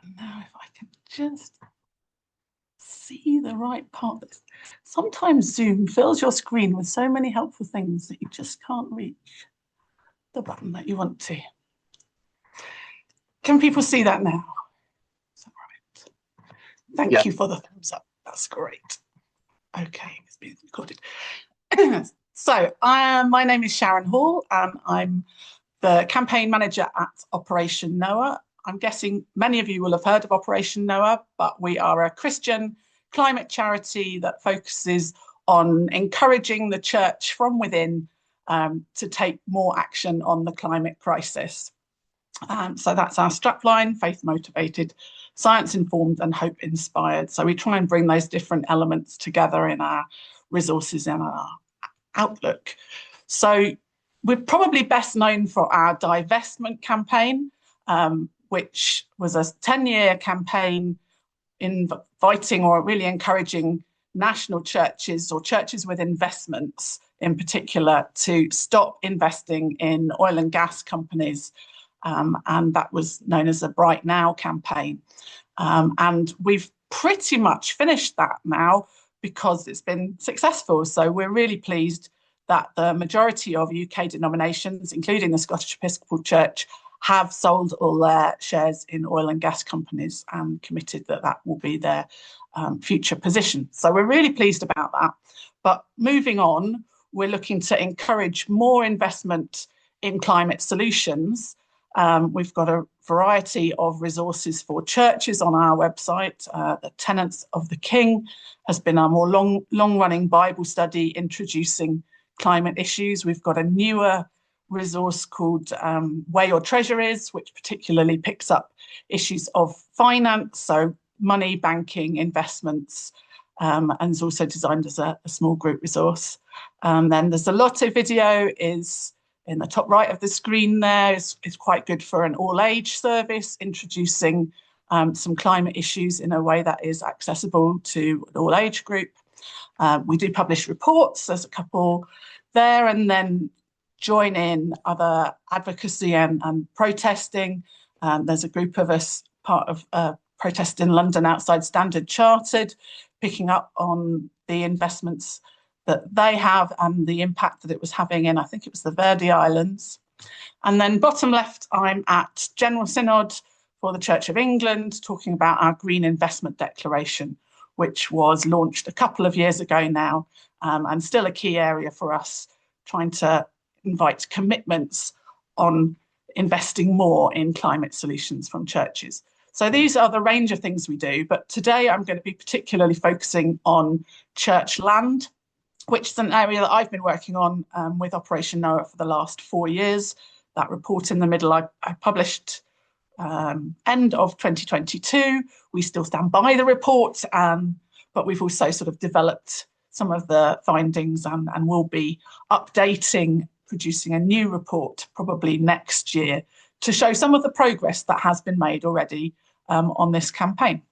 And now if I can just see the right part. Sometimes Zoom fills your screen with so many helpful things that you just can't reach the button that you want to. Can people see that now? Is that right? Thank you for the thumbs up. That's great. Okay, it's being recorded. So my name is Sharon Hall, and I'm the campaign manager at Operation Noah. I'm guessing many of you will have heard of Operation Noah, but we are a Christian climate charity that focuses on encouraging the church from within to take more action on the climate crisis. So that's our strapline: faith motivated, science informed and hope inspired. So we try and bring those different elements together in our resources and our outlook. So we're probably best known for our divestment campaign, which was a 10-year campaign inviting or really encouraging national churches or churches with investments in particular to stop investing in oil and gas companies. And that was known as the Bright Now campaign. And we've pretty much finished that now because it's been successful. So we're really pleased that the majority of UK denominations, including the Scottish Episcopal Church, have sold all their shares in oil and gas companies and committed that that will be their future position. So we're really pleased about that. But moving on, we're looking to encourage more investment in climate solutions. We've got a variety of resources for churches on our website. The Tenets of the King has been our more long-running Bible study introducing climate issues. We've got a newer resource called Where Your Treasure Is, which particularly picks up issues of finance, so money, banking, investments, and is also designed as a small group resource. Then there's a Lotto video is in the top right of the screen there. Is quite good for an all-age service, introducing some climate issues in a way that is accessible to an all-age group. We do publish reports. There's a couple there, and then join in other advocacy and protesting. There's a group of us part of a protest in London outside Standard Chartered, picking up on the investments that they have and the impact that it was having in, I think it was the Verde Islands. And then bottom left, I'm at General Synod for the Church of England, talking about our Green Investment Declaration, which was launched a couple of years ago now, and still a key area for us, trying to invite commitments on investing more in climate solutions from churches. So these are the range of things we do, but today I'm going to be particularly focusing on church land, which is an area that I've been working on with Operation Noah for the last 4 years. That report in the middle I published end of 2022. We still stand by the report, but we've also sort of developed some of the findings and will be updating, producing a new report probably next year to show some of the progress that has been made already on this campaign.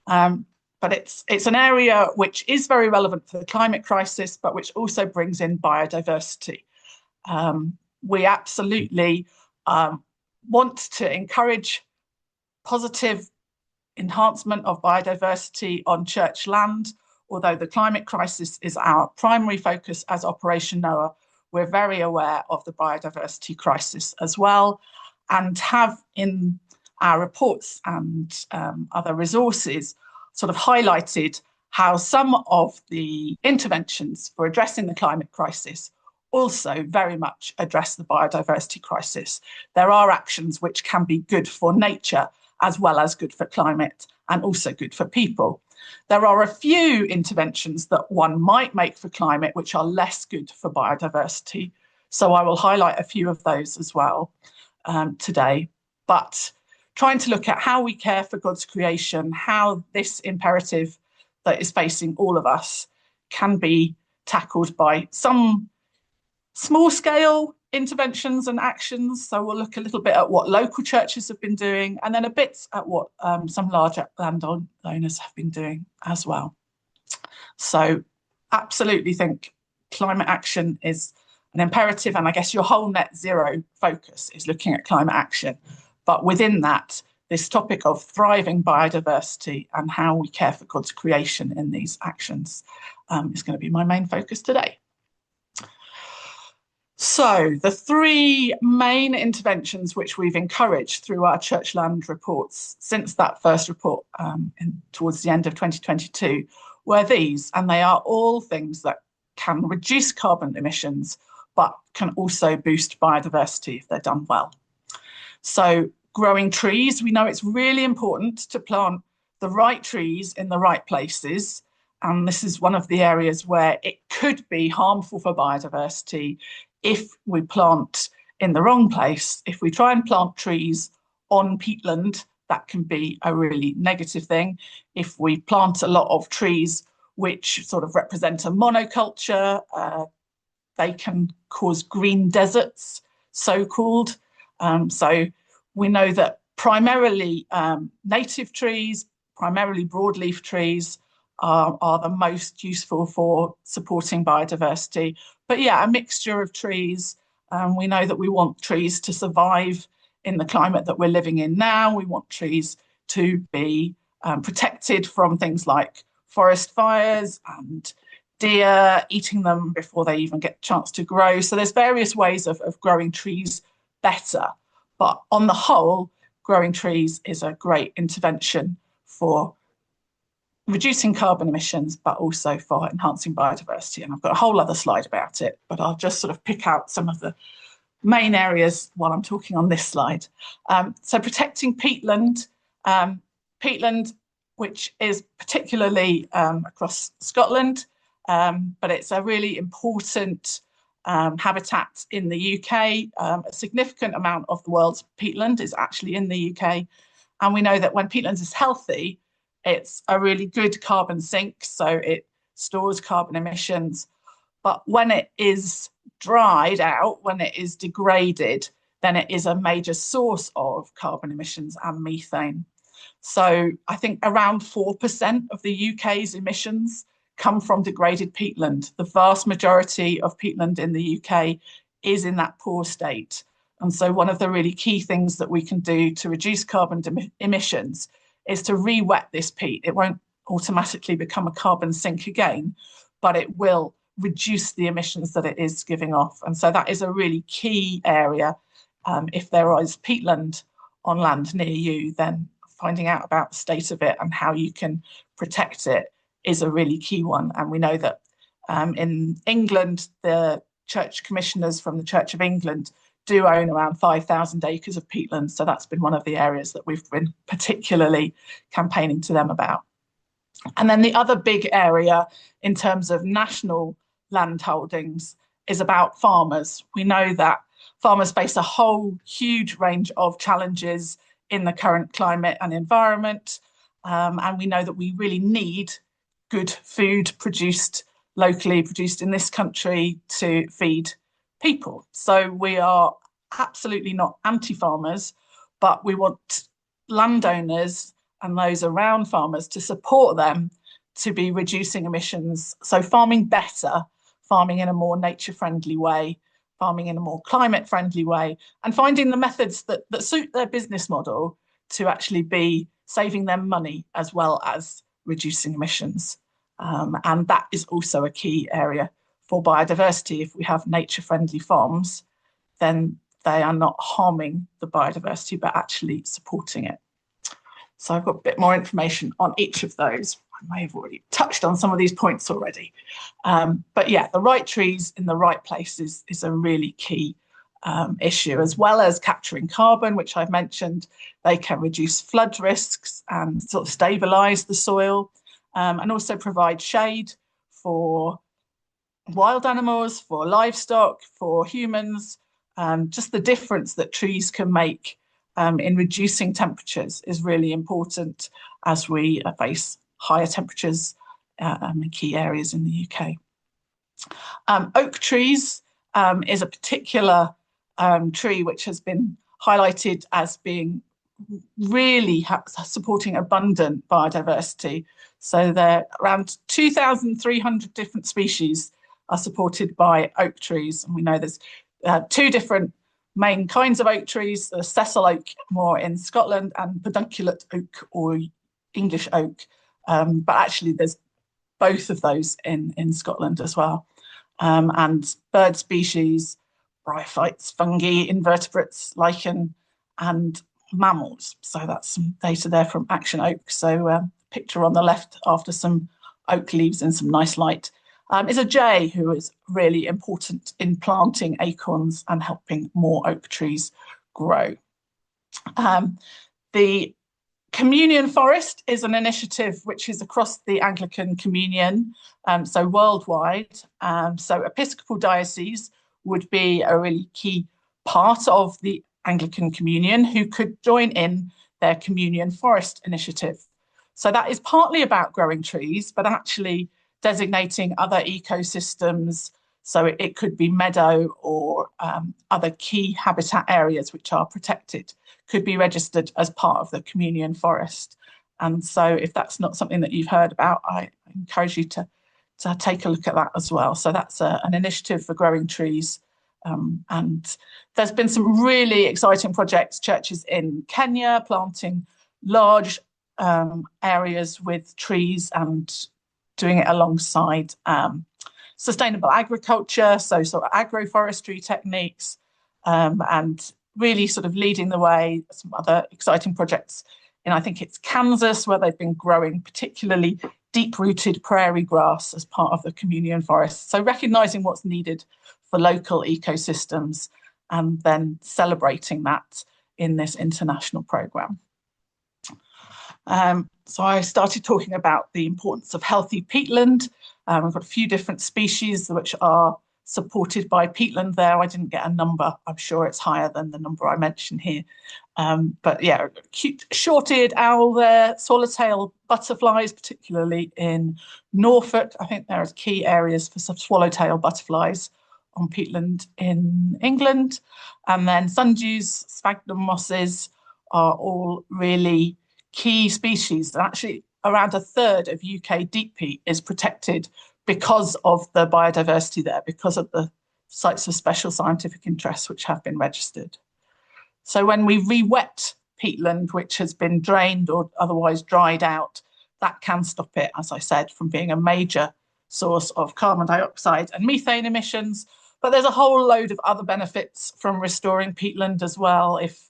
But it's an area which is very relevant for the climate crisis, but which also brings in biodiversity. We absolutely want to encourage positive enhancement of biodiversity on church land. Although the climate crisis is our primary focus as Operation Noah, we're very aware of the biodiversity crisis as well, and have in our reports and other resources sort of highlighted how some of the interventions for addressing the climate crisis also very much address the biodiversity crisis. There are actions which can be good for nature as well as good for climate and also good for people. There are a few interventions that one might make for climate which are less good for biodiversity. So I will highlight a few of those as well today. But trying to look at how we care for God's creation, how this imperative that is facing all of us can be tackled by some small scale interventions and actions. So we'll look a little bit at what local churches have been doing, and then a bit at what some larger landowners have been doing as well. So absolutely think climate action is an imperative, and I guess your whole net zero focus is looking at climate action. But within that, this topic of thriving biodiversity and how we care for God's creation in these actions is going to be my main focus today. So the three main interventions which we've encouraged through our church land reports since that first report towards the end of 2022 were these, and they are all things that can reduce carbon emissions but can also boost biodiversity if they're done well. So growing trees, we know it's really important to plant the right trees in the right places, and this is one of the areas where it could be harmful for biodiversity if we plant in the wrong place. If we try and plant trees on peatland, that can be a really negative thing. If we plant a lot of trees which sort of represent a monoculture, they can cause green deserts, so-called. So we know that primarily native trees, primarily broadleaf trees, are the most useful for supporting biodiversity. But yeah, a mixture of trees. We know that we want trees to survive in the climate that we're living in now. We want trees to be protected from things like forest fires and deer eating them before they even get a chance to grow. So there's various ways of growing trees better. But on the whole, growing trees is a great intervention for reducing carbon emissions, but also for enhancing biodiversity. And I've got a whole other slide about it, but I'll just sort of pick out some of the main areas while I'm talking on this slide. So protecting peatland, which is particularly across Scotland, but it's a really important habitat in the UK. A significant amount of the world's peatland is actually in the UK. And we know that when peatland is healthy, it's a really good carbon sink, so it stores carbon emissions. But when it is dried out, when it is degraded, then it is a major source of carbon emissions and methane. So I think around 4% of the UK's emissions come from degraded peatland. The vast majority of peatland in the UK is in that poor state. And so one of the really key things that we can do to reduce carbon emissions is to re-wet this peat. It won't automatically become a carbon sink again, but it will reduce the emissions that it is giving off. And so that is a really key area. If there is peatland on land near you, then finding out about the state of it and how you can protect it is a really key one. And we know that in England, the church commissioners from the Church of England do own around 5,000 acres of peatland. So that's been one of the areas that we've been particularly campaigning to them about. And then the other big area in terms of national land holdings is about farmers. We know that farmers face a whole huge range of challenges in the current climate and environment. And we know that we really need good food produced locally, produced in this country to feed people. So we are absolutely not anti-farmers, but we want landowners and those around farmers to support them to be reducing emissions. So farming better, farming in a more nature-friendly way, farming in a more climate-friendly way, and finding the methods that suit their business model to actually be saving them money as well as reducing emissions. And that is also a key area for biodiversity. If we have nature-friendly farms, then they are not harming the biodiversity, but actually supporting it. So I've got a bit more information on each of those. I may have already touched on some of these points already. But yeah, the right trees in the right places is a really key issue, as well as capturing carbon, which I've mentioned. They can reduce flood risks and sort of stabilise the soil, and also provide shade for wild animals, for livestock, for humans. Just the difference that trees can make in reducing temperatures is really important as we face higher temperatures in key areas in the UK. Oak trees is a particular tree which has been highlighted as being really supporting abundant biodiversity. So there are around 2,300 different species are supported by oak trees. And we know there's two different main kinds of oak trees: the sessile oak more in Scotland and pedunculate oak or English oak. But actually there's both of those in Scotland as well. And bird species, bryophytes, fungi, invertebrates, lichen, and mammals. So that's some data there from Action Oak. So picture on the left after some oak leaves in some nice light is a jay who is really important in planting acorns and helping more oak trees grow. The Communion Forest is an initiative which is across the Anglican Communion, so worldwide. So Episcopal Diocese would be a really key part of the Anglican Communion who could join in their Communion Forest initiative. So that is partly about growing trees, but actually designating other ecosystems. So it could be meadow or other key habitat areas which are protected, could be registered as part of the Communion Forest. And so if that's not something that you've heard about, I encourage you to take a look at that as well. So that's an initiative for growing trees. And there's been some really exciting projects, churches in Kenya planting large areas with trees and doing it alongside sustainable agriculture, so sort of agroforestry techniques, and really sort of leading the way. Some other exciting projects in, I think it's Kansas, where they've been growing particularly deep-rooted prairie grass as part of the Communion Forest. So recognising what's needed for local ecosystems and then celebrating that in this international programme. So I started talking about the importance of healthy peatland. We've got a few different species which are supported by peatland there. I didn't get a number. I'm sure it's higher than the number I mentioned here. But yeah, cute short-eared owl there, swallowtail butterflies, particularly in Norfolk. I think there are key areas for some swallowtail butterflies on peatland in England. And then sundews, sphagnum mosses are all really key species. And actually around a third of UK deep peat is protected because of the biodiversity there, because of the sites of special scientific interest which have been registered. So when we re-wet peatland, which has been drained or otherwise dried out, that can stop it, as I said, from being a major source of carbon dioxide and methane emissions. But there's a whole load of other benefits from restoring peatland as well. If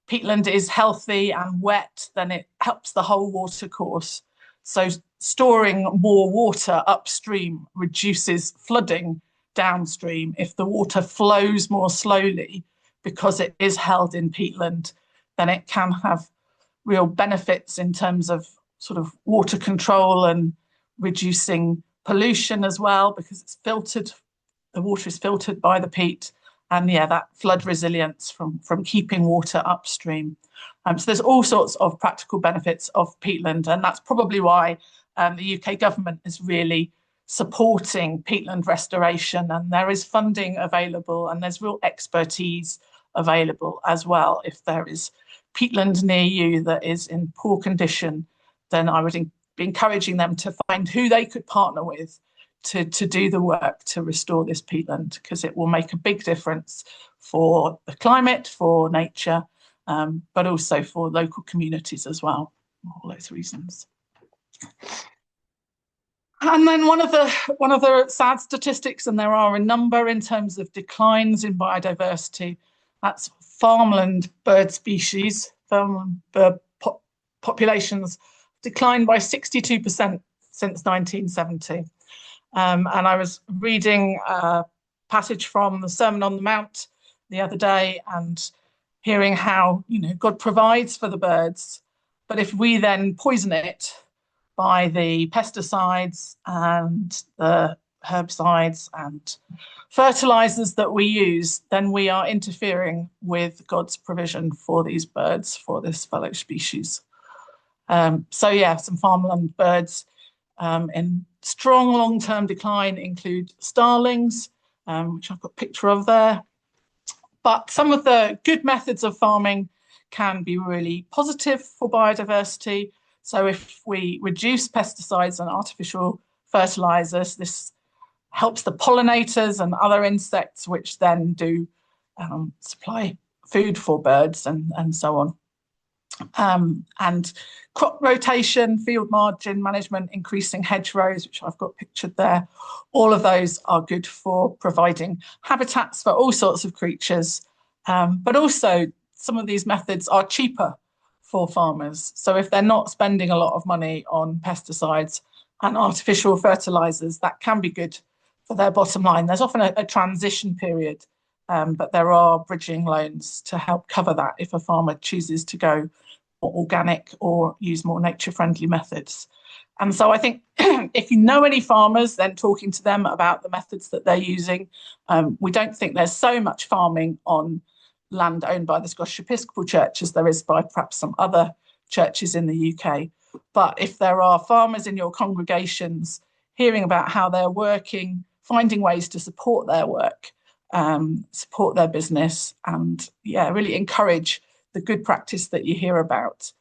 peatland is healthy and wet, then it helps the whole water course. So storing more water upstream reduces flooding downstream. If the water flows more slowly because it is held in peatland, then it can have real benefits in terms of sort of water control and reducing pollution as well, because it's filtered, the water is filtered by the peat. And yeah, that flood resilience from keeping water upstream. So there's all sorts of practical benefits of peatland, and that's probably why the UK government is really supporting peatland restoration, and there is funding available and there's real expertise available as well. If there is peatland near you that is in poor condition, then I would be encouraging them to find who they could partner with to do the work to restore this peatland, because it will make a big difference for the climate, for nature, but also for local communities as well, for all those reasons. And then one of the sad statistics, and there are a number in terms of declines in biodiversity, that's farmland bird species. Farmland bird populations declined by 62% since 1970. And I was reading a passage from the Sermon on the Mount the other day and hearing how, you know, God provides for the birds, but if we then poison it by the pesticides and the herbicides and fertilizers that we use, then we are interfering with God's provision for these birds, for this fellow species. So yeah, some farmland birds in strong long-term decline include starlings, which I've got a picture of there. But some of the good methods of farming can be really positive for biodiversity. So if we reduce pesticides and artificial fertilizers, this helps the pollinators and other insects, which then do supply food for birds and so on. And crop rotation, field margin management, increasing hedgerows, which I've got pictured there. All of those are good for providing habitats for all sorts of creatures. But also some of these methods are cheaper for farmers. So if they're not spending a lot of money on pesticides and artificial fertilizers, that can be good for their bottom line. There's often a transition period, but there are bridging loans to help cover that if a farmer chooses to go more organic or use more nature-friendly methods. And so I think if you know any farmers, then talking to them about the methods that they're using. We don't think there's so much farming on land owned by the Scottish Episcopal Church as there is by perhaps some other churches in the UK. But if there are farmers in your congregations hearing about how they're working, finding ways to support their work, support their business, and really encourage the good practice that you hear about,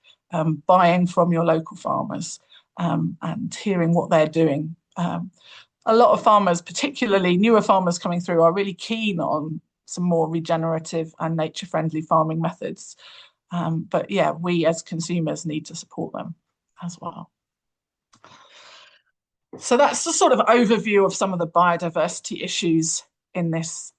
buying from your local farmers and hearing what they're doing. A lot of farmers, particularly newer farmers coming through, are really keen on some more regenerative and nature-friendly farming methods. But we as consumers need to support them as well. So that's the sort of overview of some of the biodiversity issues in this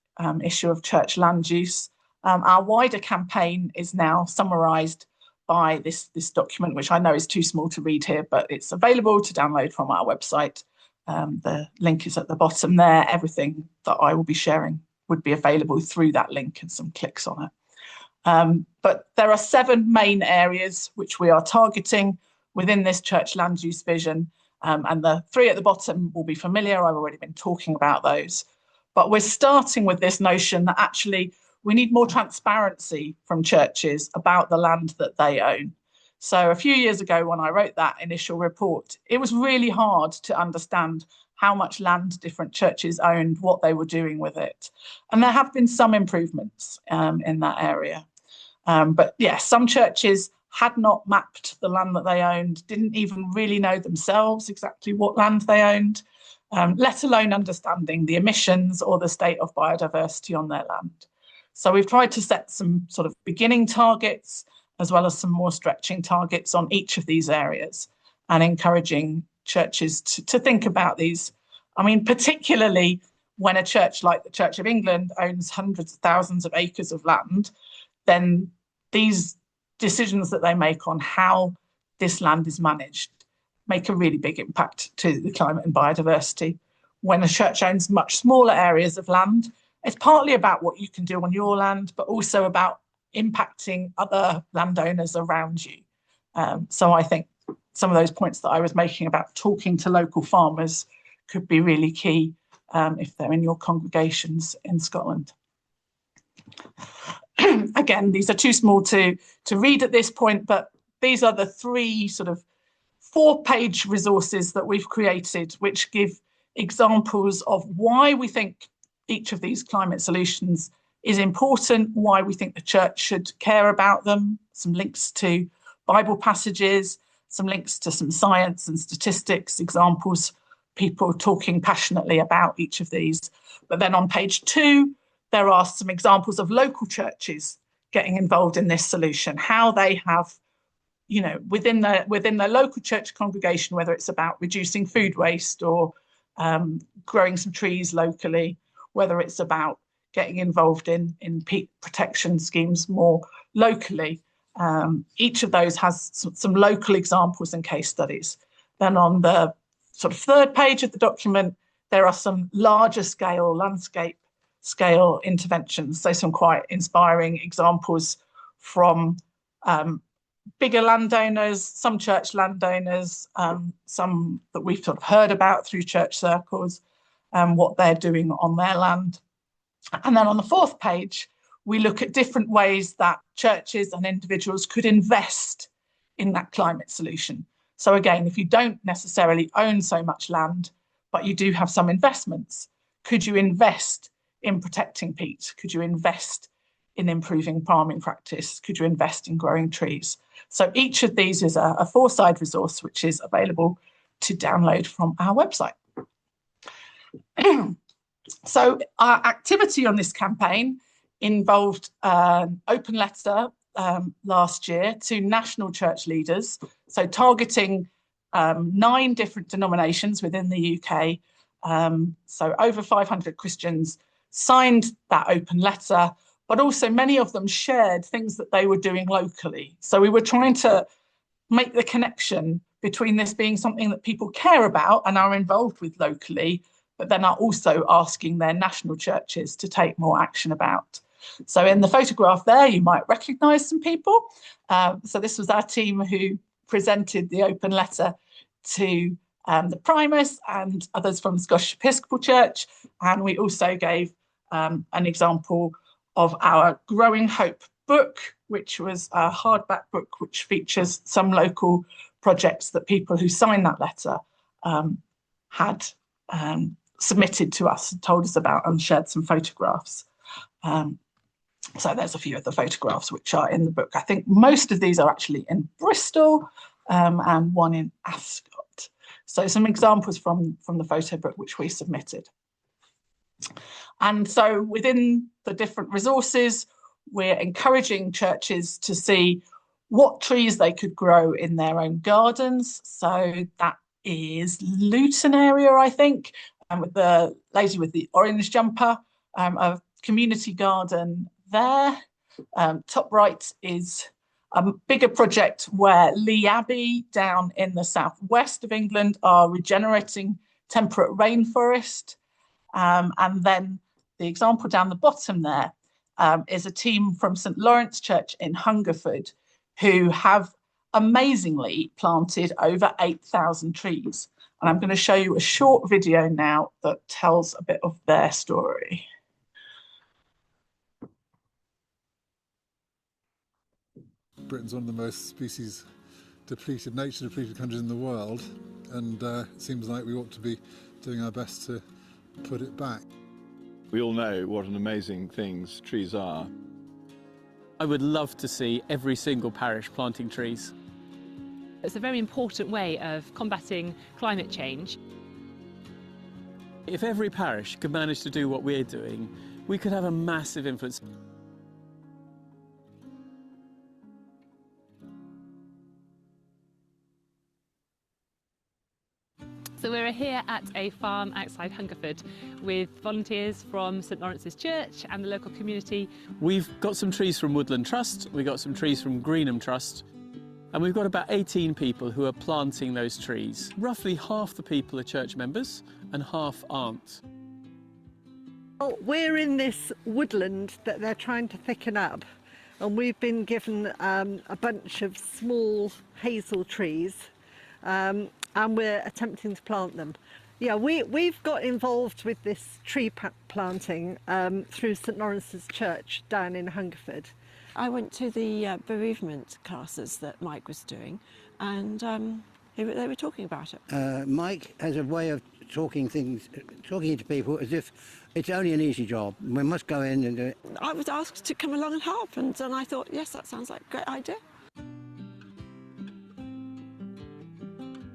issue of church land use. Our wider campaign is now summarised by this document, which I know is too small to read here, but it's available to download from our website. The link is at the bottom there. Everything that I will be sharing would be available through that link and some clicks on it. But there are 7 main areas which we are targeting within this church land use vision. And the 3 at the bottom will be familiar. I've already been talking about those. But we're starting with this notion that actually we need more transparency from churches about the land that they own. So a few years ago, when I wrote that initial report, it was really hard to understand how much land different churches owned, what they were doing with it. And there have been some improvements in that area. But some churches had not mapped the land that they owned, didn't even really know themselves exactly what land they owned, let alone understanding the emissions or the state of biodiversity on their land. So we've tried to set some sort of beginning targets as well as some more stretching targets on each of these areas and encouraging churches to think about these. I mean, particularly when a church like the Church of England owns hundreds of thousands of acres of land, then these decisions that they make on how this land is managed make a really big impact to the climate and biodiversity. When a church owns much smaller areas of land, it's partly about what you can do on your land, but also about impacting other landowners around you. So I think some of those points that I was making about talking to local farmers could be really key if they're in your congregations in Scotland. Again, these are too small to read at this point, but these are the 3 sort of 4-page resources that we've created, which give examples of why we think each of these climate solutions is important, why we think the church should care about them, some links to Bible passages, some links to some science and statistics, examples, people talking passionately about each of these. But then on page 2, there are some examples of local churches getting involved in this solution, how they have, within their local church congregation, whether it's about reducing food waste or growing some trees locally, whether it's about getting involved in peat protection schemes more locally. Each of those has some local examples and case studies. Then on the sort of 3rd page of the document, there are some larger scale, landscape scale interventions. So some quite inspiring examples from bigger landowners, some church landowners, some that we've sort of heard about through church circles, what they're doing on their land. And then on the 4th page, we look at different ways that churches and individuals could invest in that climate solution. So again, if you don't necessarily own so much land, but you do have some investments, could you invest in protecting peat? Could you invest in improving farming practice? Could you invest in growing trees? So each of these is a 4-side resource, which is available to download from our website. So our activity on this campaign involved an open letter last year to national church leaders, so targeting 9 different denominations within the UK. So over 500 Christians signed that open letter, but also many of them shared things that they were doing locally. So we were trying to make the connection between this being something that people care about and are involved with locally, but then are also asking their national churches to take more action about. So in the photograph there, you might recognise some people. So this was our team who presented the open letter to the Primus and others from Scottish Episcopal Church. And we also gave an example of our Growing Hope book, which was a hardback book which features some local projects that people who signed that letter had submitted to us and told us about, and shared some photographs. So there's a few of the photographs which are in the book. I think most of these are actually in Bristol and one in Ascot. So some examples from the photo book which we submitted. And so within the different resources, we're encouraging churches to see what trees they could grow in their own gardens. So that is Luton area, I think, and with the lady with the orange jumper, a community garden there. Top right is a bigger project where Lee Abbey down in the southwest of England are regenerating temperate rainforest. And then the example down the bottom there is a team from St Lawrence Church in Hungerford who have amazingly planted over 8,000 trees. And I'm going to show you a short video now that tells a bit of their story. Britain's one of the most species depleted, nature depleted countries in the world, and it seems like we ought to be doing our best to put it back. We all know what an amazing things trees are. I would love to see every single parish planting trees. It's a very important way of combating climate change. If every parish could manage to do what we're doing, we could have a massive influence. So we're here at a farm outside Hungerford with volunteers from St Lawrence's Church and the local community. We've got some trees from Woodland Trust, we've got some trees from Greenham Trust, and we've got about 18 people who are planting those trees. Roughly half the people are church members and half aren't. Well, we're in this woodland that they're trying to thicken up, and we've been given a bunch of small hazel trees. And we're attempting to plant them. Yeah, we've got involved with this tree planting through St Lawrence's Church down in Hungerford. I went to the bereavement classes that Mike was doing, and they were talking about it. Mike has a way of talking to people as if it's only an easy job. We must go in and do it. I was asked to come along and help, and I thought, yes, that sounds like a great idea.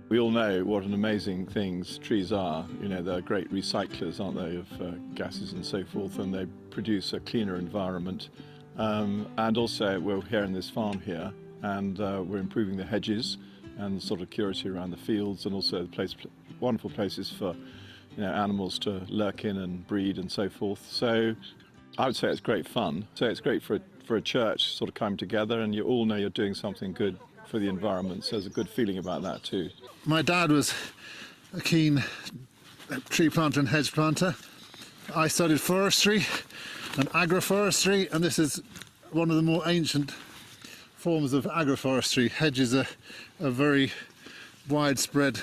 We all know what an amazing things trees are. You know, they're great recyclers, aren't they, of gases and so forth, and they produce a cleaner environment. And also, we're here in this farm here, and we're improving the hedges and sort of security around the fields, and also the wonderful places for animals to lurk in and breed and so forth. So I would say it's great fun. So it's great for a church sort of come together, and you all know you're doing something good for the environment, so there's a good feeling about that too. My dad was a keen tree planter and hedge planter. I studied forestry and agroforestry, and this is one of the more ancient forms of agroforestry. Hedges are a very widespread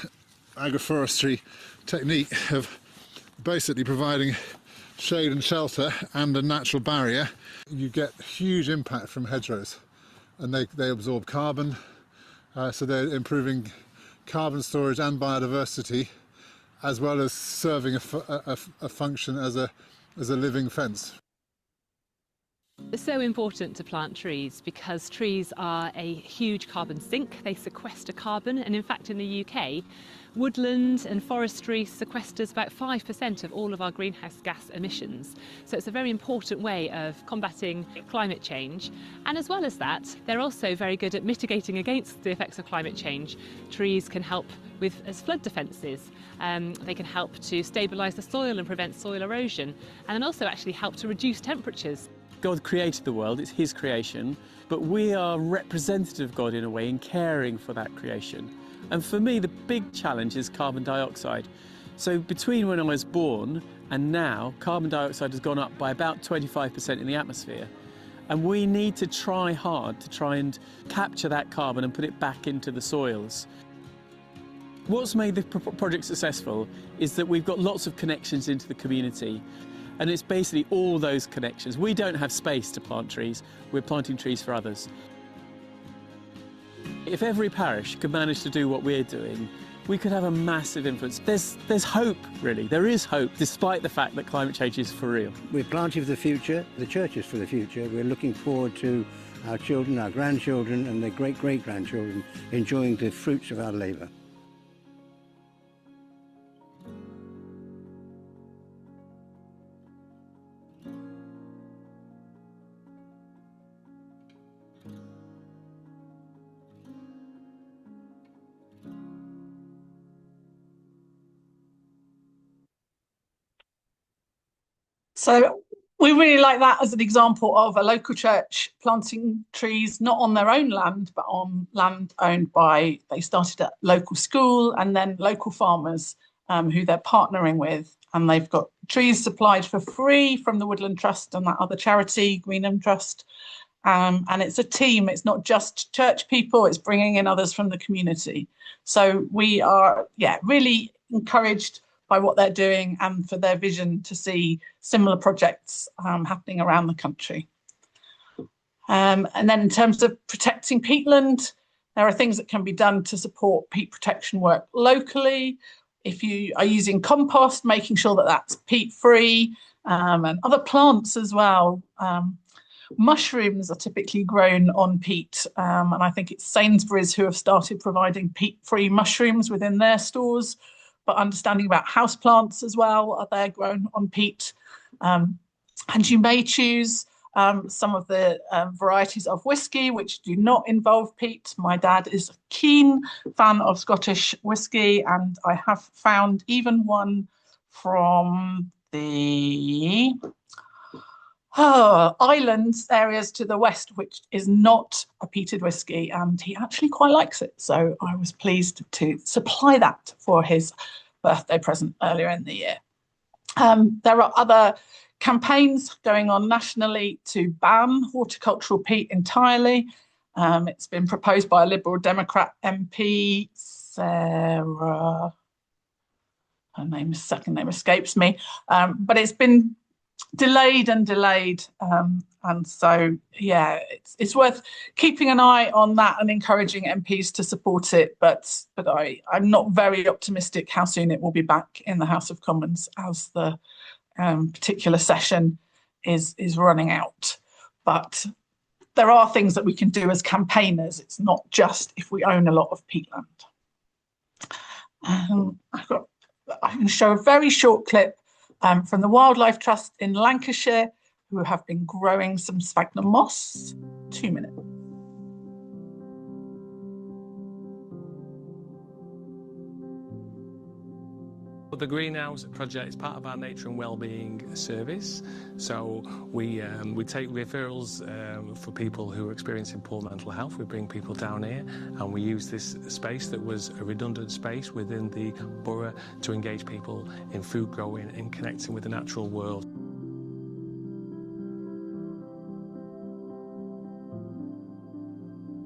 agroforestry technique of basically providing shade and shelter and a natural barrier. You get huge impact from hedgerows, and they absorb carbon, so they're improving carbon storage and biodiversity, as well as serving a function as a living fence. It's so important to plant trees because trees are a huge carbon sink. They sequester carbon, and in fact in the UK, woodland and forestry sequesters about 5% of all of our greenhouse gas emissions. So it's a very important way of combating climate change. And as well as that, they're also very good at mitigating against the effects of climate change. Trees can help as flood defences. They can help to stabilise the soil and prevent soil erosion, and then also actually help to reduce temperatures. God created the world, it's his creation, but we are representative of God in a way in caring for that creation. And for me, the big challenge is carbon dioxide. So between when I was born and now, carbon dioxide has gone up by about 25% in the atmosphere. And we need to try hard to try and capture that carbon and put it back into the soils. What's made the project successful is that we've got lots of connections into the community. And it's basically all those connections. We don't have space to plant trees, we're planting trees for others. If every parish could manage to do what we're doing, we could have a massive influence. There's hope, really. There is hope, despite the fact that climate change is for real. We're planting for the future, the church is for the future. We're looking forward to our children, our grandchildren and their great-great-grandchildren enjoying the fruits of our labour. So we really like that as an example of a local church planting trees, not on their own land, but on land owned by, they started at local school and then local farmers who they're partnering with. And they've got trees supplied for free from the Woodland Trust and that other charity, Greenham Trust. And it's a team, it's not just church people, it's bringing in others from the community. So we are, really encouraged by what they're doing and for their vision to see similar projects happening around the country. And then in terms of protecting peatland, there are things that can be done to support peat protection work locally. If you are using compost, making sure that that's peat-free, and other plants as well. Mushrooms are typically grown on peat, and I think it's Sainsbury's who have started providing peat-free mushrooms within their stores. But understanding about houseplants as well, they're grown on peat. And you may choose some of the varieties of whiskey which do not involve peat. My dad is a keen fan of Scottish whiskey, and I have found even one from the islands areas to the west, which is not a peated whiskey, and he actually quite likes it. So I was pleased to supply that for his birthday present earlier in the year. There are other campaigns going on nationally to ban horticultural peat entirely. It's been proposed by a Liberal Democrat MP, Sarah, her second name escapes me, but it's been delayed, and so it's worth keeping an eye on that and encouraging MPs to support it, but I'm not very optimistic how soon it will be back in the House of Commons, as the particular session is running out. But there are things that we can do as campaigners. It's not just if we own a lot of peatland. I can show a very short clip from the Wildlife Trust in Lancashire, who have been growing some sphagnum moss. 2 minutes. The Greenhouse project is part of our nature and wellbeing service. So we take referrals for people who are experiencing poor mental health. We bring people down here and we use this space that was a redundant space within the borough to engage people in food growing and connecting with the natural world.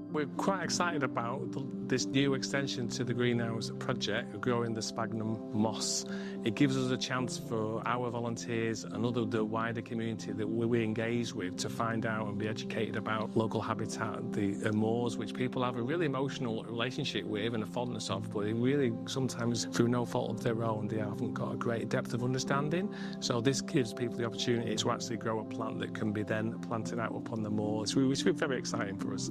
We're quite excited about this new extension to the greenhouse project, growing the sphagnum moss. It gives us a chance for our volunteers and the wider community that we engage with to find out and be educated about local habitat, the moors, which people have a really emotional relationship with and a fondness of, but they really sometimes, through no fault of their own, they haven't got a great depth of understanding. So this gives people the opportunity to actually grow a plant that can be then planted out upon the moors, which is very exciting for us.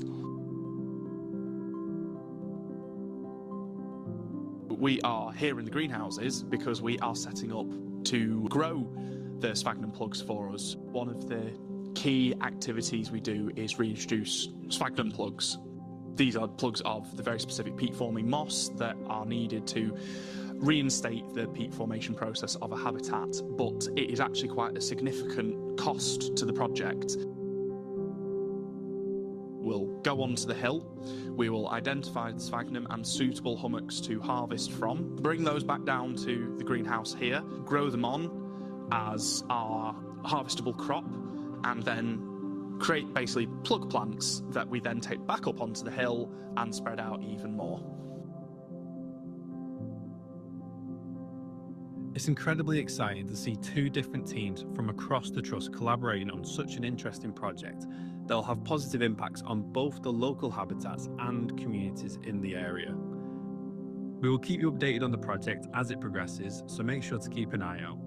We are here in the greenhouses because we are setting up to grow the sphagnum plugs for us. One of the key activities we do is reintroduce sphagnum plugs. These are plugs of the very specific peat-forming moss that are needed to reinstate the peat formation process of a habitat, but it is actually quite a significant cost to the project. We'll go onto the hill, we will identify the sphagnum and suitable hummocks to harvest from, bring those back down to the greenhouse here, grow them on as our harvestable crop, and then create basically plug plants that we then take back up onto the hill and spread out even more. It's incredibly exciting to see two different teams from across the Trust collaborating on such an interesting project that will have positive impacts on both the local habitats and communities in the area. We will keep you updated on the project as it progresses, so make sure to keep an eye out.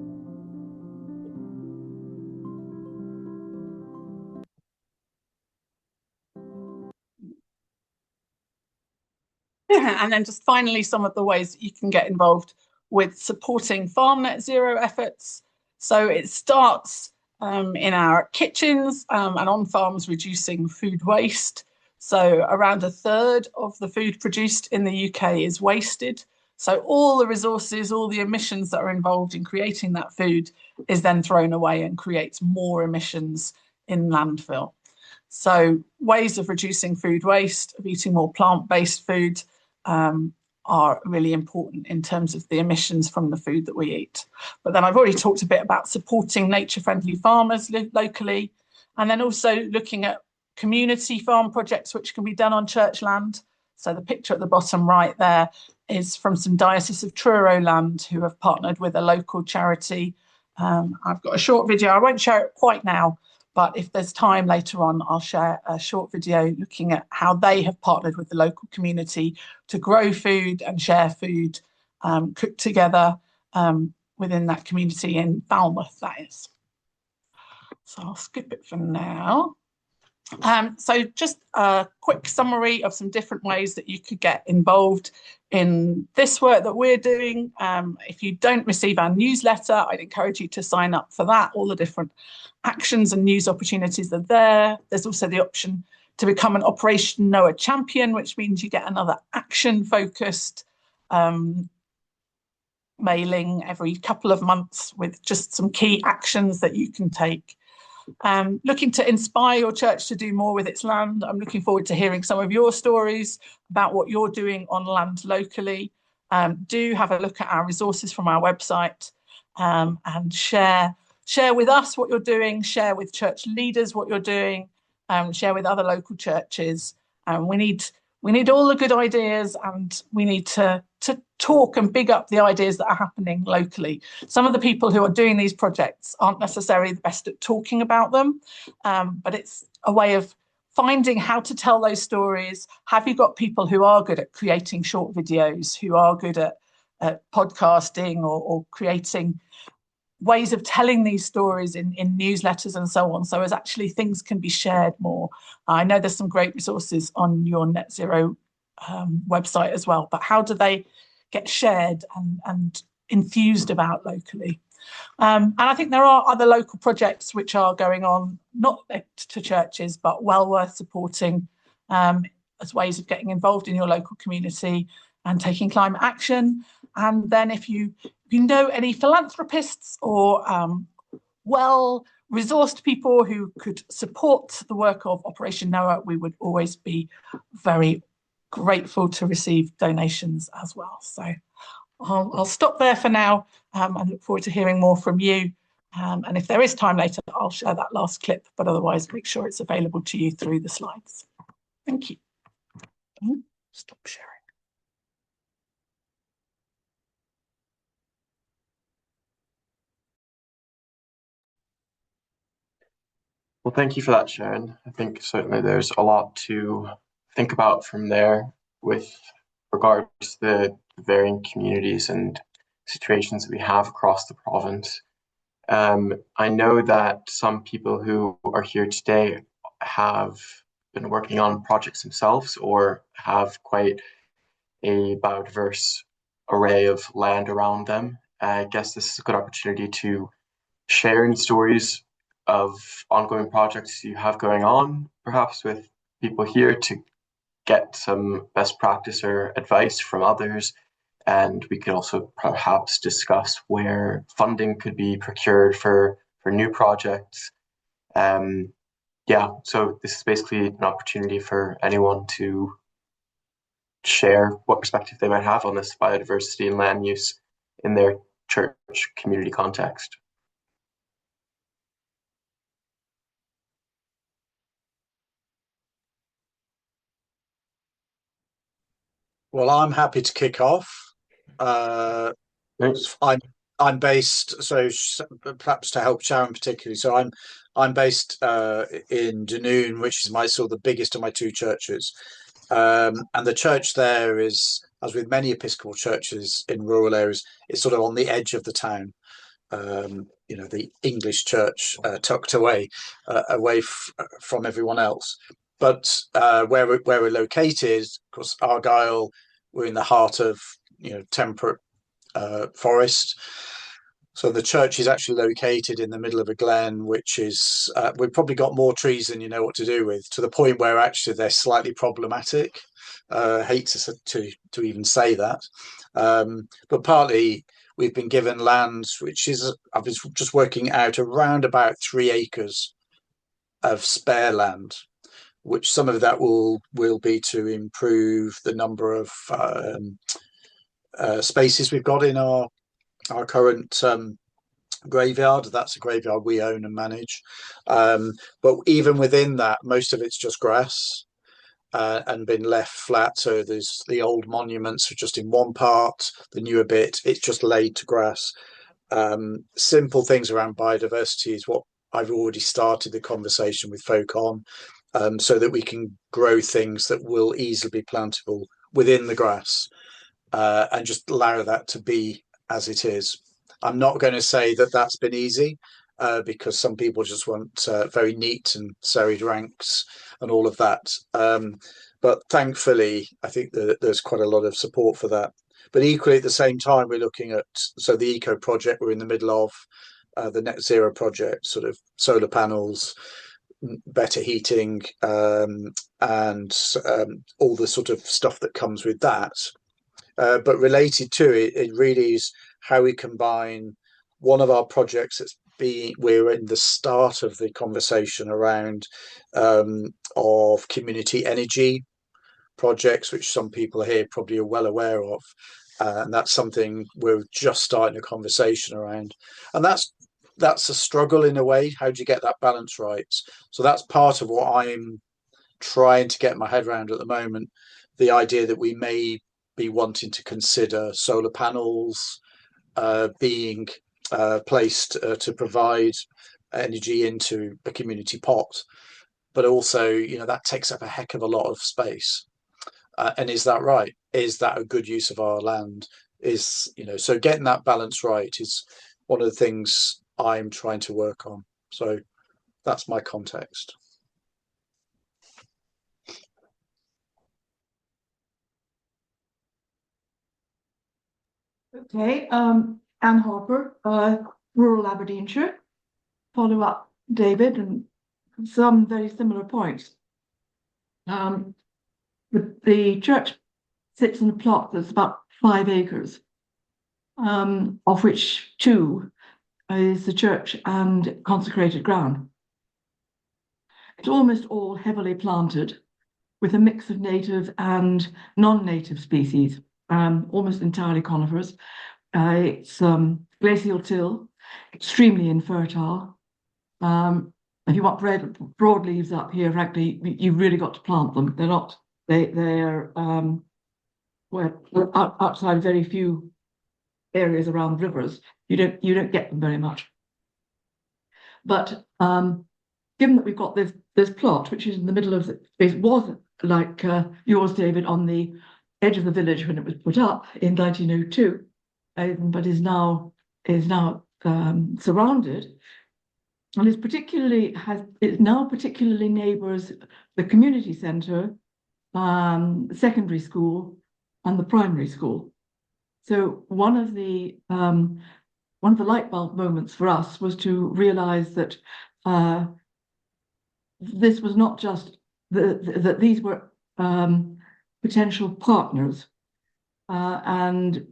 And then just finally, some of the ways that you can get involved with supporting farm net zero efforts. So it starts in our kitchens and on farms, reducing food waste. So around a third of the food produced in the UK is wasted. So all the resources, all the emissions that are involved in creating that food is then thrown away and creates more emissions in landfill. So ways of reducing food waste, of eating more plant-based food, are really important in terms of the emissions from the food that we eat. But then I've already talked a bit about supporting nature-friendly farmers locally, and then also looking at community farm projects which can be done on church land. So the picture at the bottom right there is from some Diocese of Truro land who have partnered with a local charity. I've got a short video, I won't share it quite now, but if there's time later on, I'll share a short video looking at how they have partnered with the local community to grow food and share food, cooked together within that community in Falmouth, that is. So I'll skip it for now. So just a quick summary of some different ways that you could get involved in this work that we're doing. If you don't receive our newsletter, I'd encourage you to sign up for that. All the different actions and news opportunities are there. There's also the option to become an Operation NOAA champion, which means you get another action-focused mailing every couple of months with just some key actions that you can take. Looking to inspire your church to do more with its land. I'm looking forward to hearing some of your stories about what you're doing on land locally. Do have a look at our resources from our website and share with us what you're doing, share with church leaders what you're doing, share with other local churches. We need all the good ideas, and we need to talk and big up the ideas that are happening locally. Some of the people who are doing these projects aren't necessarily the best at talking about them, but it's a way of finding how to tell those stories. Have you got people who are good at creating short videos, who are good at podcasting or creating ways of telling these stories in newsletters and so on, so as actually things can be shared more. I know there's some great resources on your Net Zero website as well, but how do they get shared and enthused about locally? And I think there are other local projects which are going on, not linked to churches, but well worth supporting as ways of getting involved in your local community and taking climate action. And then if you know any philanthropists or well-resourced people who could support the work of Operation NOAA, we would always be very grateful to receive donations as well. So I'll stop there for now and look forward to hearing more from you. And if there is time later, I'll share that last clip, but otherwise make sure it's available to you through the slides. Thank you. Oh, stop sharing. Well, thank you for that, Sharon. I think certainly there's a lot to think about from there with regards to the varying communities and situations that we have across the province. I know that some people who are here today have been working on projects themselves or have quite a biodiverse array of land around them. I guess this is a good opportunity to share any stories of ongoing projects you have going on, perhaps with people here to get some best practice or advice from others. And we could also perhaps discuss where funding could be procured for new projects. Yeah, so this is basically an opportunity for anyone to share what perspective they might have on this biodiversity and land use in their church community context. Well, I'm happy to kick off. I'm based, so perhaps to help Sharon particularly. So I'm based in Dunoon, which is my sort of the biggest of my two churches, and the church there is, as with many Episcopal churches in rural areas, it's sort of on the edge of the town. You know, the English church tucked away from everyone else. But where we're located, of course, Argyll, we're in the heart of temperate forest. So the church is actually located in the middle of a glen, which is we've probably got more trees than you know what to do with, to the point where actually they're slightly problematic. Hate to even say that, but partly we've been given land, which is, I was just working out, around about 3 acres of spare land, which some of that will be to improve the number of spaces we've got in our current graveyard. That's a graveyard we own and manage, but even within that, most of it's just grass and been left flat. So there's the old monuments are just in one part, the newer bit it's just laid to grass. Simple things around biodiversity is what I've already started the conversation with folk on, so that we can grow things that will easily be plantable within the grass, and just allow that to be as it is. I'm not going to say that that's been easy, because some people just want very neat and serried ranks and all of that. But thankfully, I think that there's quite a lot of support for that. But equally, at the same time, we're looking at, so the eco project we're in the middle of, the net zero project, sort of solar panels, better heating, and all the sort of stuff that comes with that. But related to it, it really is how we combine one of our projects that's we're in the start of the conversation around of community energy projects, which some people here probably are well aware of, and that's something we're just starting a conversation around, and that's a struggle in a way. How do you get that balance right? So that's part of what I'm trying to get my head around at the moment, the idea that we may be wanting to consider solar panels being placed to provide energy into a community pot, but also that takes up a heck of a lot of space, and is that right? Is that a good use of our land? So getting that balance right is one of the things I'm trying to work on. So that's my context. Okay, Anne Harper, rural Aberdeenshire. Follow up David and some very similar points. The church sits in a plot that's about 5 acres, of which 2 is the church and consecrated ground. It's almost all heavily planted with a mix of native and non-native species, almost entirely conifers. It's glacial till, extremely infertile. If you want broad leaves up here, frankly, you've really got to plant them. They're not They're outside very few areas around rivers. You don't get them very much. But given that we've got this plot, which is in the middle of it was like yours, David, on the edge of the village when it was put up in 1902, but is now surrounded, and it now particularly neighbours the community centre, secondary school, and the primary school. So one of the light bulb moments for us was to realise that this was not just that these were potential partners, and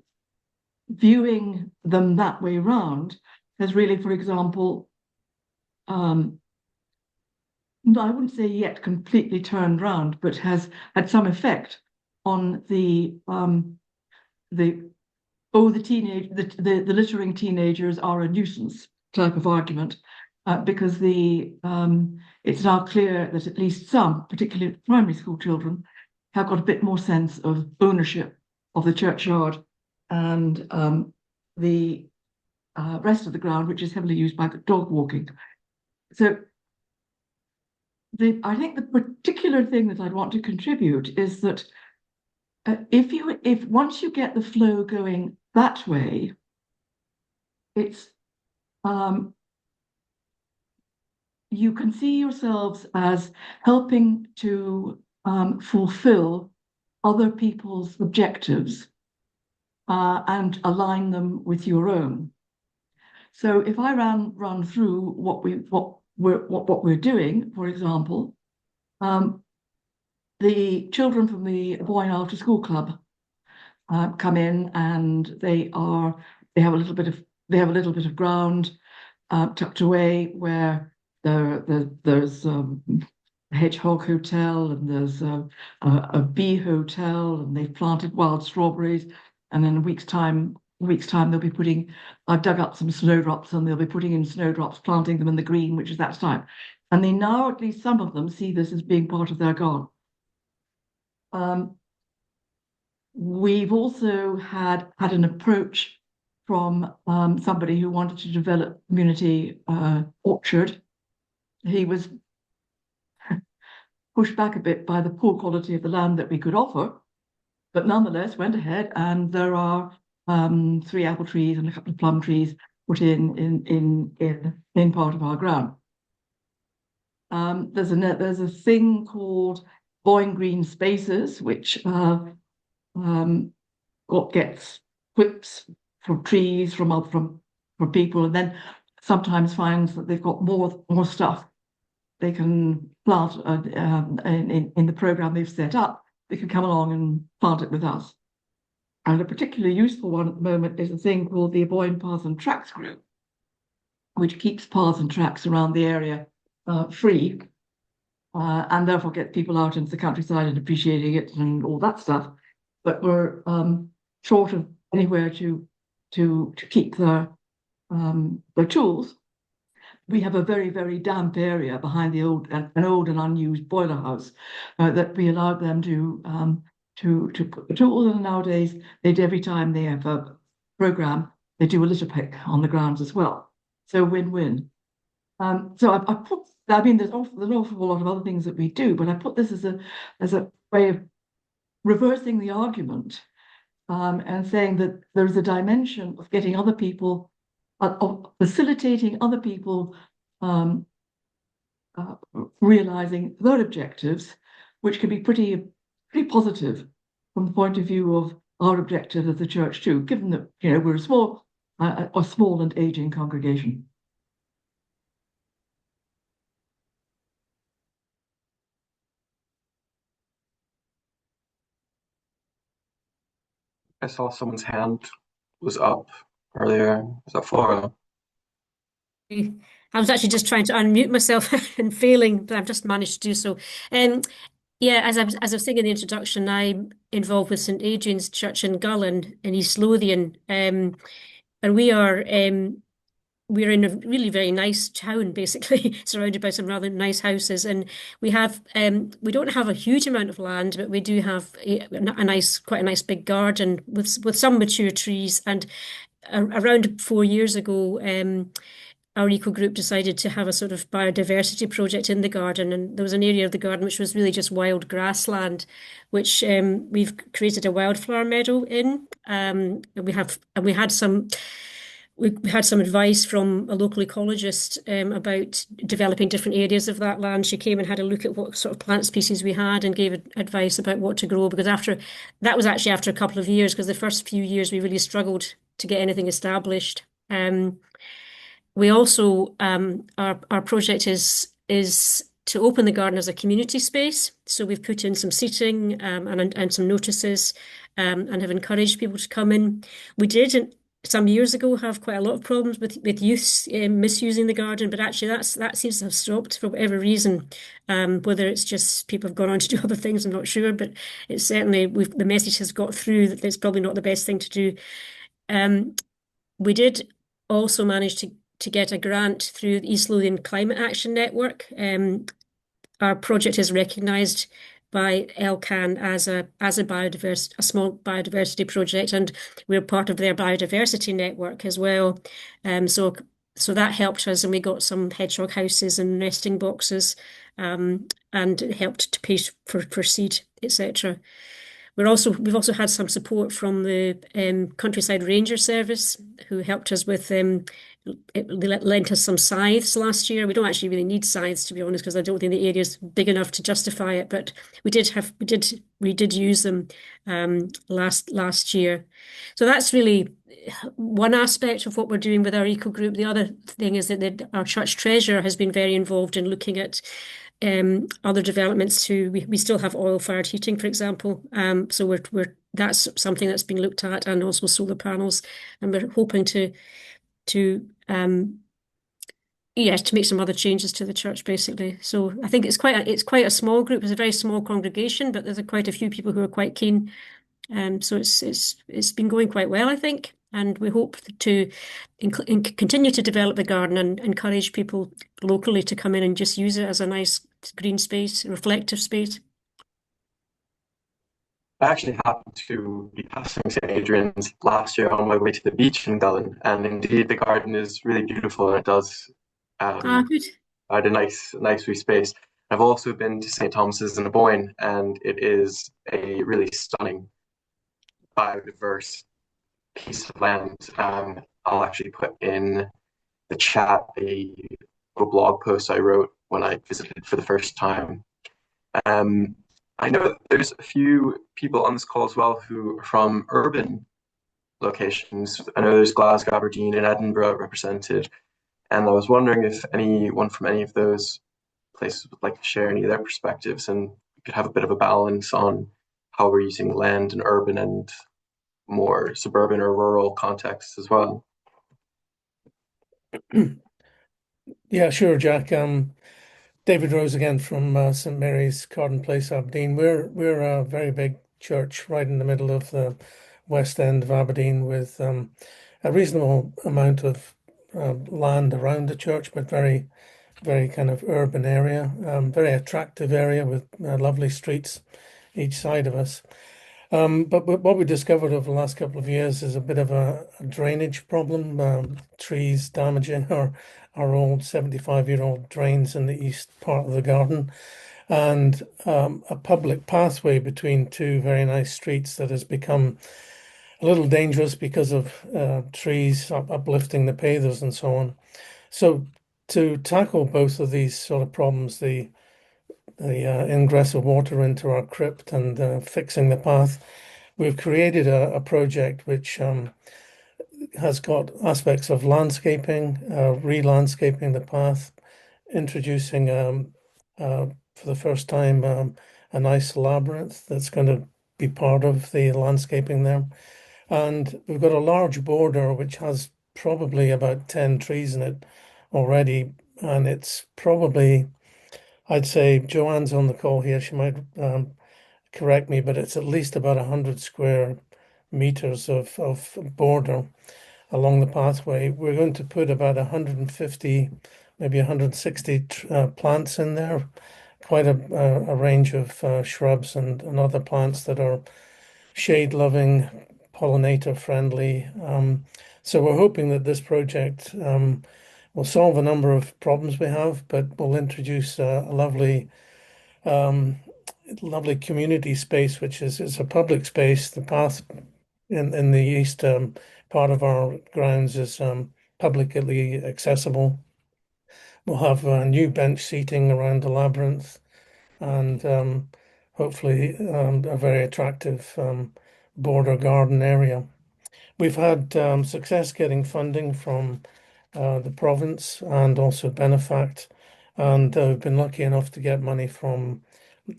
viewing them that way round has really, for example, I wouldn't say yet completely turned round, but has had some effect on the littering teenagers are a nuisance type of argument, because it's now clear that at least some, particularly primary school children, have got a bit more sense of ownership of the churchyard and the rest of the ground, which is heavily used by dog walking. So I think the particular thing that I'd want to contribute is that if once you get the flow going that way, it's you can see yourselves as helping to fulfill other people's objectives and align them with your own. So if I run through what we're doing, for example, the children from the Boyne After School Club come in, and they have a little bit of ground tucked away where there's a hedgehog hotel, and there's a bee hotel, and they've planted wild strawberries, and in a week's time they'll be putting, I've dug up some snowdrops, and they'll be putting in snowdrops, planting them in the green, which is that time. And they now, at least some of them, see this as being part of their garden. We've also had an approach from somebody who wanted to develop community orchard. He was pushed back a bit by the poor quality of the land that we could offer, but nonetheless went ahead, and there are 3 apple trees and a couple of plum trees put in part of our ground. There's a thing called Boyne Green Spaces, which gets whips from trees from people, and then sometimes finds that they've got more stuff they can plant in the program they've set up. They can come along and plant it with us. And a particularly useful one at the moment is a thing called the Boyne Paths and Tracks Group, which keeps paths and tracks around the area free, and therefore get people out into the countryside and appreciating it and all that stuff. But we're short of anywhere to keep their tools. We have a very, very damp area behind an old and unused boiler house that we allowed them to put the tools in. Nowadays, every time they have a program, they do a litter pick on the grounds as well. So win-win. So I put, I mean, there's an awful lot of other things that we do, but I put this as a way of reversing the argument and saying that there's a dimension of getting other people, of facilitating other people realizing their objectives, which can be pretty positive from the point of view of our objective as the church too, given that we're a small and aging congregation. I saw someone's hand was up earlier. Was that Flora? I was actually just trying to unmute myself and failing, but I've just managed to do so. Yeah, as I was saying in the introduction, I'm involved with St Adrian's Church in Gullen in East Lothian, and we are we're in a really very nice town, basically, surrounded by some rather nice houses. And we have, we don't have a huge amount of land, but we do have quite a nice big garden with some mature trees. And around 4 years ago, our eco group decided to have a sort of biodiversity project in the garden, and there was an area of the garden which was really just wild grassland, which we've created a wildflower meadow in. We had some advice from a local ecologist about developing different areas of that land. She came and had a look at what sort of plant species we had and gave advice about what to grow, because that was actually after a couple of years, because the first few years we really struggled to get anything established. We also, our project is to open the garden as a community space. So we've put in some seating and some notices and have encouraged people to come in. We did some years ago have quite a lot of problems with youths misusing the garden, but actually that seems to have stopped for whatever reason. Whether it's just people have gone on to do other things, I'm not sure, but it's certainly the message has got through that it's probably not the best thing to do. We did also manage to get a grant through the East Lothian Climate Action Network. Our project is recognised by LCAN as a small biodiversity project, and we're part of their biodiversity network as well. So that helped us, and we got some hedgehog houses and nesting boxes, and it helped to pay for seed, etc. We've also had some support from the Countryside Ranger Service, who helped us with they lent us some scythes last year. We don't actually really need scythes, to be honest, because I don't think the area's big enough to justify it. But we did use them last year. So that's really one aspect of what we're doing with our eco group. The other thing is that our church treasurer has been very involved in looking at other developments too. We still have oil-fired heating, for example. So that's something that's been looked at, and also solar panels. And we're hoping to make some other changes to the church, basically. So I think it's quite a small group. It's a very small congregation, but there's quite a few people who are quite keen. So it's been going quite well, I think, and we hope to continue to develop the garden and encourage people locally to come in and just use it as a nice green space, reflective space. I actually happened to be passing St. Adrian's last year on my way to the beach in Dublin, and indeed the garden is really beautiful, and it does good. add a nice wee space. I've also been to St. Thomas's in Aboyne, and it is a really stunning, biodiverse piece of land. I'll actually put in the chat a blog post I wrote when I visited for the first time. I know that there's a few people on this call as well who are from urban locations. I know there's Glasgow, Aberdeen, and Edinburgh represented, and I was wondering if anyone from any of those places would like to share any of their perspectives, and we could have a bit of a balance on how we're using land in urban and more suburban or rural contexts as well. Yeah, sure, Jack. David Rose again from St Mary's, Carden Place, Aberdeen. We're a very big church right in the middle of the west end of Aberdeen, with a reasonable amount of land around the church, but very, very kind of urban area, very attractive area with lovely streets each side of us. But what we discovered over the last couple of years is a bit of a drainage problem, trees damaging our old 75-year-old drains in the east part of the garden, and a public pathway between two very nice streets that has become a little dangerous because of trees uplifting the pavers and so on. So to tackle both of these sort of problems, the ingress of water into our crypt and fixing the path, we've created a project which has got aspects of landscaping, re-landscaping the path, introducing for the first time a nice labyrinth that's going to be part of the landscaping there. And we've got a large border which has probably about 10 trees in it already, and it's probably, I'd say, Joanne's on the call here, she might correct me, but it's at least about 100 square meters of border. along the pathway. We're going to put about 150, maybe 160 plants in there, quite a range of shrubs and other plants that are shade-loving, pollinator-friendly. So we're hoping that this project will solve a number of problems we have, but will introduce a lovely community space, which is a public space. The path in the east part of our grounds is publicly accessible. We'll have new bench seating around the labyrinth and hopefully a very attractive border garden area. We've had success getting funding from the province and also Benefact, and we've been lucky enough to get money from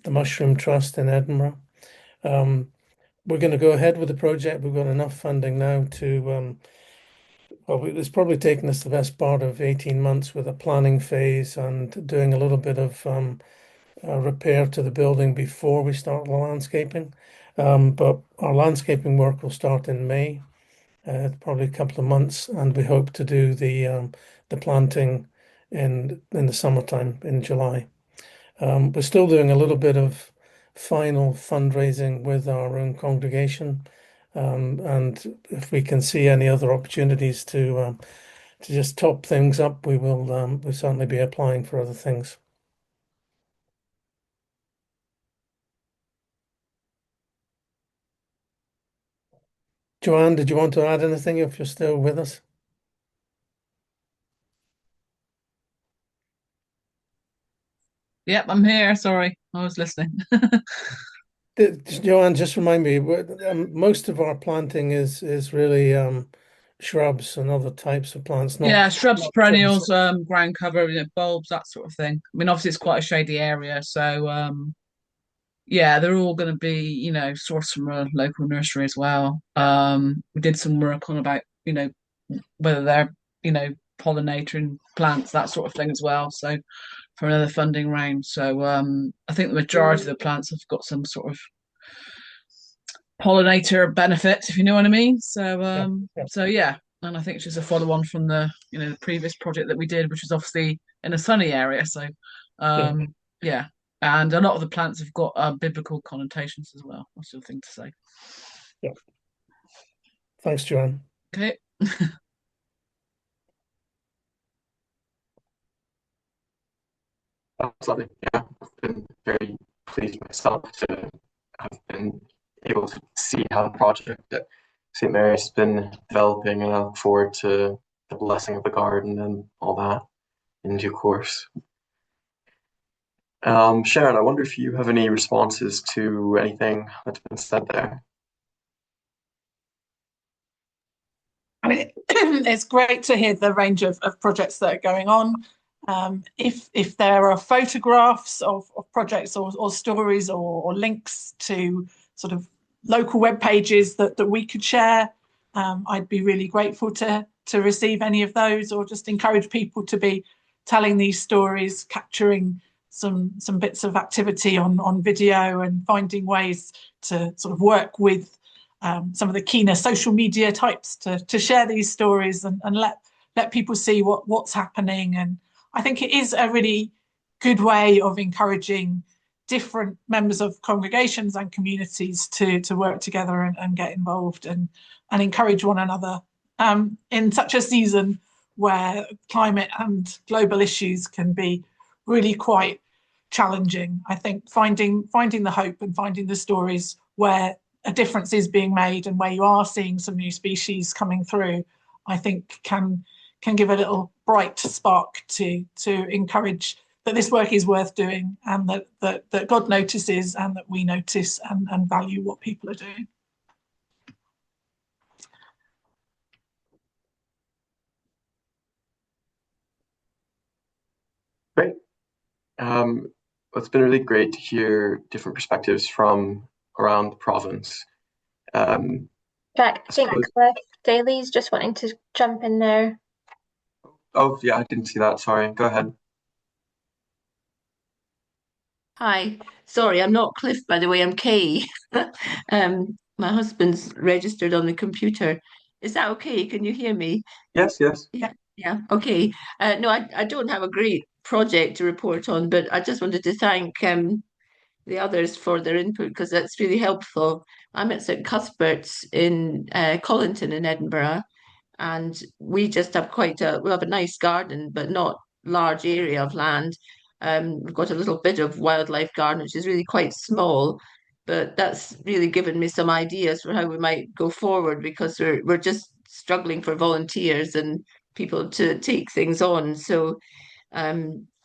the Mushroom Trust in Edinburgh. We're going to go ahead with the project. We've got enough funding now to, well, it's probably taken us the best part of 18 months with a planning phase and doing a little bit of repair to the building before we start the landscaping. But our landscaping work will start in May, probably a couple of months, and we hope to do the planting in the summertime in July. We're still doing a little bit of final fundraising with our own congregation, and if we can see any other opportunities to just top things up, we will we'll certainly be applying for other things. Joanne, did you want to add anything if you're still with us? Yep, I'm here. Sorry, I was listening. Joanne, just remind me, most of our planting is really shrubs and other types of plants, Yeah, shrubs, not perennials, trees. ground cover, bulbs, that sort of thing. I mean, obviously it's quite a shady area, so yeah, they're all going to be, sourced from a local nursery as well. We did some work on about, whether they're, pollinating plants, that sort of thing as well. So for another funding round. So I think the majority of the plants have got some sort of pollinator benefit, if you know what I mean. So so yeah, and I think it's just a follow on from the the previous project that we did, which was obviously in a sunny area. So yeah, and a lot of the plants have got biblical connotations as well. That's the thing to say. Yeah. Thanks, Joanne. Okay. That's lovely. Yeah, I've been very pleased myself to have been able to see how the project at St. Mary's has been developing, and I look forward to the blessing of the garden and all that in due course. Sharon, I wonder if you have any responses to anything that's been said there. I mean, it's great to hear the range of projects that are going on. If there are photographs of projects or stories or links to sort of local web pages that we could share, I'd be really grateful to receive any of those, or just encourage people to be telling these stories, capturing some bits of activity on video, and finding ways to sort of work with some of the keener social media types to share these stories and let people see what's happening. And I think it is a really good way of encouraging different members of congregations and communities to work together and get involved and encourage one another in such a season where climate and global issues can be really quite challenging. I think finding the hope and finding the stories where a difference is being made and where you are seeing some new species coming through, I think can give a little bright spark to encourage that this work is worth doing, and that God notices, and that we notice and value what people are doing. Great. It's been really great to hear different perspectives from around the province. Jack, I think Cliff Daly's just wanting to jump in there. Oh, yeah, I didn't see that. Sorry. Go ahead. Hi, sorry, I'm not Cliff, by the way, I'm Kay. My husband's registered on the computer. Is that okay? Can you hear me? Yes, yes. Yeah, yeah. Okay. No, I don't have a great project to report on, but I just wanted to thank the others for their input because that's really helpful. I'm at St Cuthbert's in Collington in Edinburgh, and we just have we have a nice garden, but not large area of land. We've got a little bit of wildlife garden, which is really quite small, but that's really given me some ideas for how we might go forward because we're just struggling for volunteers and people to take things on. So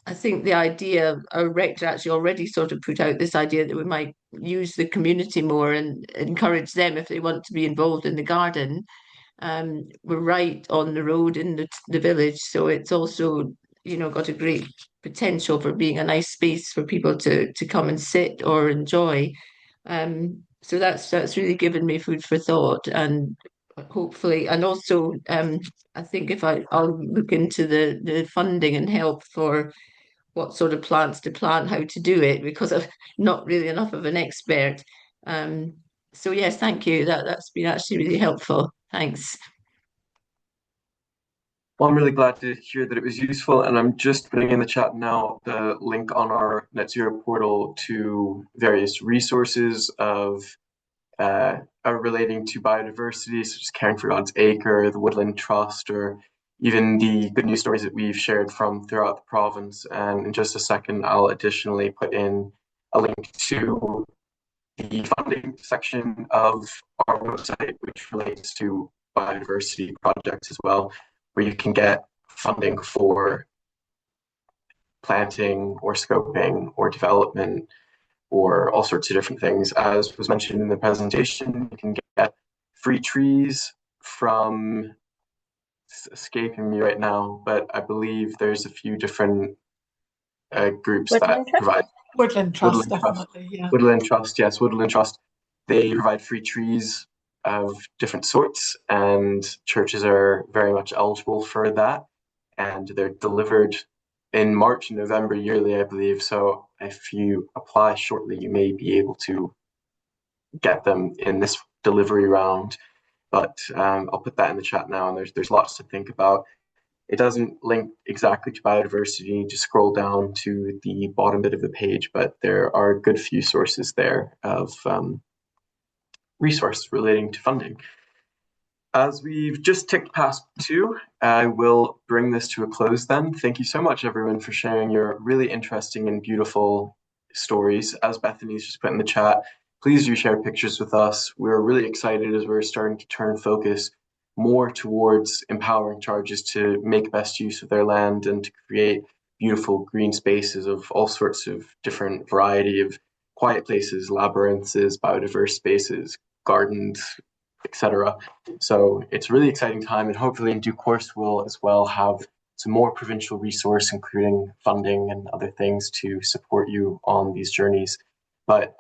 I think the idea, our rector actually already sort of put out this idea that we might use the community more and encourage them if they want to be involved in the garden. We're right on the road in the village, so it's also, got a great potential for being a nice space for people to come and sit or enjoy. So that's really given me food for thought, and hopefully, and also I think if I'll look into the funding and help for what sort of plants to plant, how to do it, because I'm not really enough of an expert. So yes, thank you. That's been actually really helpful. Thanks. Well, I'm really glad to hear that it was useful, and I'm just putting in the chat now the link on our Net Zero portal to various resources of relating to biodiversity, such as Caring for God's Acre, the Woodland Trust, or even the good news stories that we've shared from throughout the province. And in just a second, I'll additionally put in a link to the funding section of our website, which relates to biodiversity projects as well, where you can get funding for planting or scoping or development or all sorts of different things. As was mentioned in the presentation, you can get free trees from, it's escaping me right now, but I believe there's a few different groups that provide. Woodland Trust, definitely, yeah. Woodland Trust, yes, Woodland Trust. They provide free trees of different sorts, and churches are very much eligible for that. And they're delivered in March and November yearly, I believe. So if you apply shortly, you may be able to get them in this delivery round. But I'll put that in the chat now, and there's lots to think about. It doesn't link exactly to biodiversity. Just scroll down to the bottom bit of the page, but there are a good few sources there of resource relating to funding. As we've just ticked past 2, I will bring this to a close then. Thank you so much, everyone, for sharing your really interesting and beautiful stories. As Bethany's just put in the chat, please do share pictures with us. We're really excited as we're starting to turn focus more towards empowering charges to make best use of their land and to create beautiful green spaces of all sorts of different variety of quiet places, labyrinths, biodiverse spaces, gardens, etc. So it's a really exciting time, and hopefully in due course we'll as well have some more provincial resource, including funding and other things to support you on these journeys. But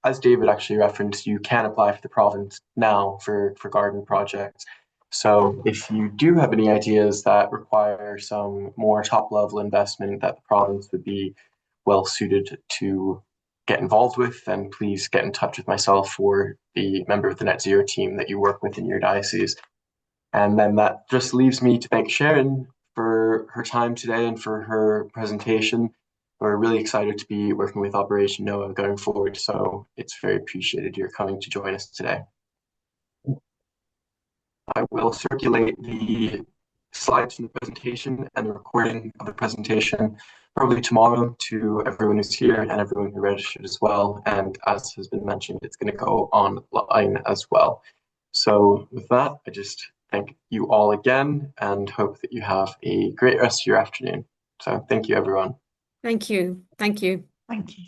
as David actually referenced, you can apply for the province now for garden projects. So if you do have any ideas that require some more top level investment that the province would be well suited to get involved with, then please get in touch with myself or the member of the Net Zero team that you work with in your diocese. And then that just leaves me to thank Sharon for her time today and for her presentation. We're really excited to be working with Operation NOAA going forward, so it's very appreciated you're coming to join us today. I will circulate the slides from the presentation and the recording of the presentation probably tomorrow to everyone who's here and everyone who registered as well. And as has been mentioned, it's going to go online as well. So with that, I just thank you all again and hope that you have a great rest of your afternoon. So thank you, everyone. Thank you. Thank you. Thank you.